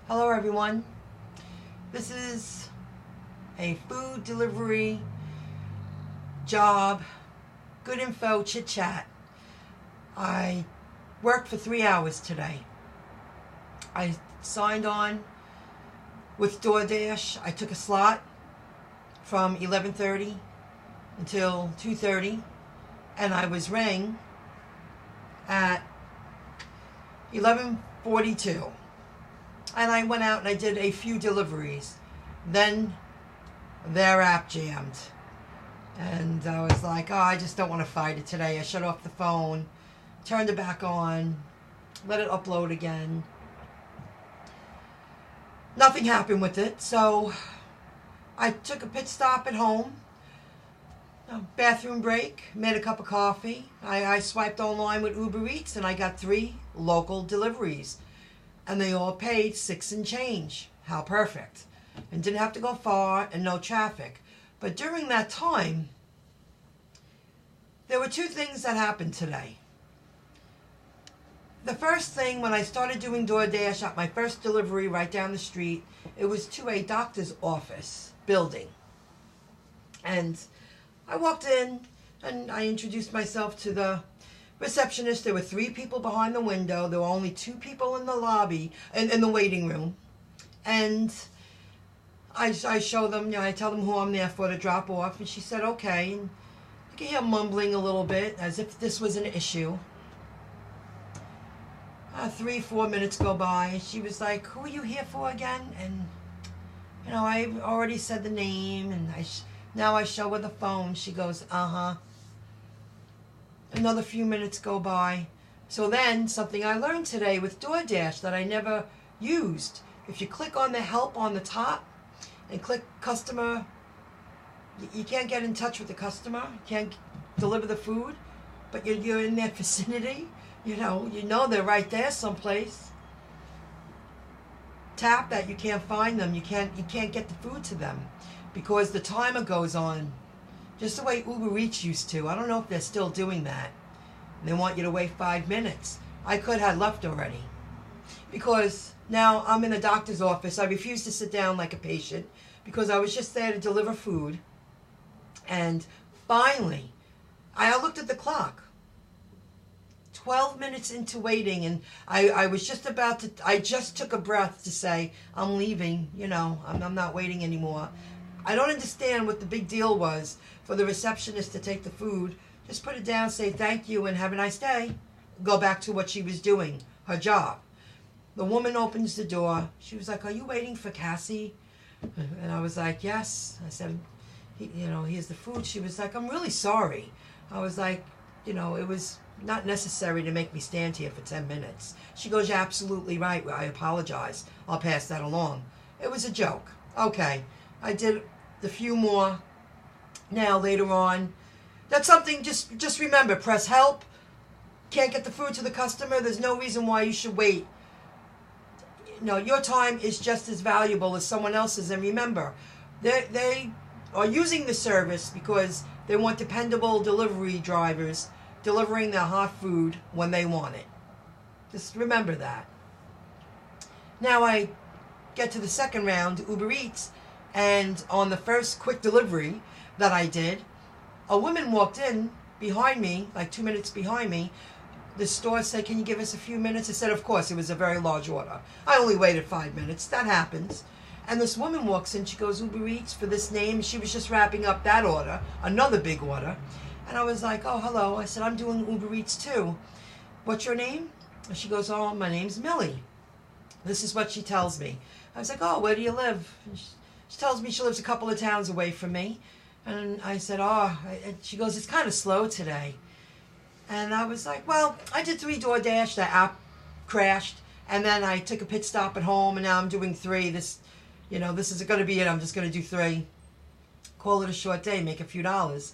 Hello everyone. This is a food delivery job, good info chit chat. I worked for 3 hours today. I signed on with DoorDash. I took a slot from 11:30 until 2:30 and I was rang at 11:42. And I went out and I did a few deliveries. Then their app jammed. And I was like, oh, I just don't want to fight it today. I shut off the phone, turned it back on, let it upload again. Nothing happened with it. So I took a pit stop at home, a bathroom break, made a cup of coffee. I swiped online with Uber Eats and I got 3 local deliveries. And they all paid $6 and change. How perfect. And didn't have to go far and no traffic. But during that time, there were 2 things that happened today. The first thing, when I started doing DoorDash at my first delivery right down the street, it was to a doctor's office building. And I walked in and I introduced myself to the receptionist. There were 3 people behind the window. There were only 2 people in the lobby, in the waiting room. And I show them, I tell them who I'm there for to drop off. And she said, okay. And I can hear mumbling a little bit as if this was an issue. 3-4 minutes go by. And she was like, who are you here for again? And, I already said the name. And now I show her the phone. She goes, uh-huh. Another few minutes go by. So then, something I learned today with DoorDash that I never used. If you click on the help on the top and click customer, you can't get in touch with the customer. You can't deliver the food, but you're in their vicinity. You know they're right there someplace. Tap that, you can't find them. You can't get the food to them because the timer goes on. Just the way Uber Eats used to. I don't know if they're still doing that. They want you to wait 5 minutes. I could have left already. Because now I'm in a doctor's office. I refuse to sit down like a patient because I was just there to deliver food. And finally, I looked at the clock. 12 minutes into waiting, and I was just about to, I just took a breath to say, I'm leaving, I'm not waiting anymore. I don't understand what the big deal was for the receptionist to take the food, just put it down, say thank you and have a nice day, go back to what she was doing, her job. The woman opens the door. She was like, are you waiting for Cassie? And I was like, yes. I said, here's the food. She was like, I'm really sorry. I was like, it was not necessary to make me stand here for 10 minutes. She goes, you're absolutely right. I apologize. I'll pass that along. It was a joke. Okay. I did a few more. Now, later on, that's something, just remember, press help. Can't get the food to the customer. There's no reason why you should wait. Your time is just as valuable as someone else's. And remember, they are using the service because they want dependable delivery drivers delivering their hot food when they want it. Just remember that. Now I get to the second round, Uber Eats, and on the first quick delivery that I did, a woman walked in behind me, like 2 minutes behind me. The store said, can you give us a few minutes? I said, of course. It was a very large order. I only waited 5 minutes. That happens. And this woman walks in. She goes, Uber Eats for this name. She was just wrapping up that order, another big order. And I was like, oh, hello. I said, I'm doing Uber Eats too. What's your name? And she goes, oh, my name's Millie. This is what she tells me. I was like, oh, where do you live? And she tells me she lives a couple of towns away from me. And I said, oh, and she goes, it's kind of slow today. And I was like, well, I did 3 DoorDash. The app crashed. And then I took a pit stop at home, and now I'm doing 3. This is going to be it. I'm just going to do 3. Call it a short day, make a few dollars.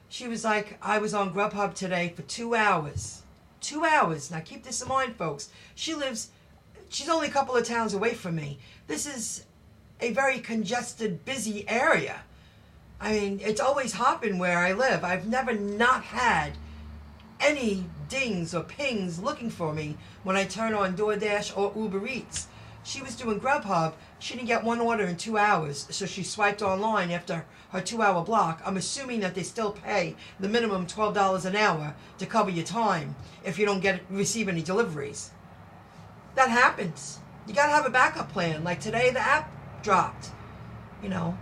She was like, I was on GrubHub today for 2 hours. 2 hours. Now keep this in mind, folks. She's only a couple of towns away from me. This is a very congested, busy area. I mean, it's always hopping where I live. I've never not had any dings or pings looking for me when I turn on DoorDash or Uber Eats. she was doing GrubHub. She didn't get one order in 2 hours, so she swiped online after her 2-hour block. I'm assuming that they still pay the minimum $12 an hour to cover your time if you don't receive any deliveries. That happens. You gotta have a backup plan. Like today, the app dropped. You know,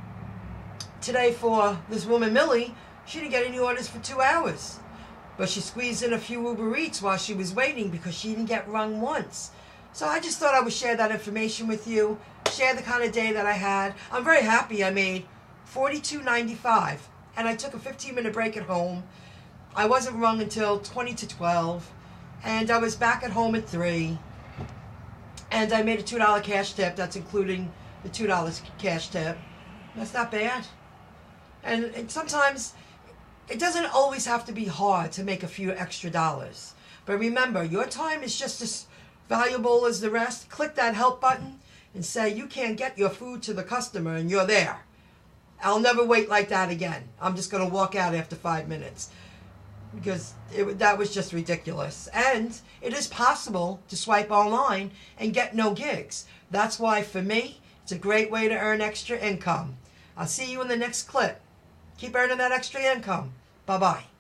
today for this woman Millie, she didn't get any orders for 2 hours, but she squeezed in a few Uber Eats while she was waiting because she didn't get rung once. So I just thought I would share that information with you, share the kind of day that I had. I'm very happy. I made $42.95, and I took a 15-minute break at home. I wasn't rung until 20 to 12, and I was back at home at 3, and I made a $2 cash tip. That's including the $2 cash tip. That's not bad. And sometimes it doesn't always have to be hard to make a few extra dollars. But remember, your time is just as valuable as the rest. Click that help button and say you can't get your food to the customer, and you're there. I'll never wait like that again. I'm just going to walk out after 5 minutes because that was just ridiculous. And it is possible to swipe online and get no gigs. That's why, for me, it's a great way to earn extra income. I'll see you in the next clip. Keep earning that extra income. Bye-bye.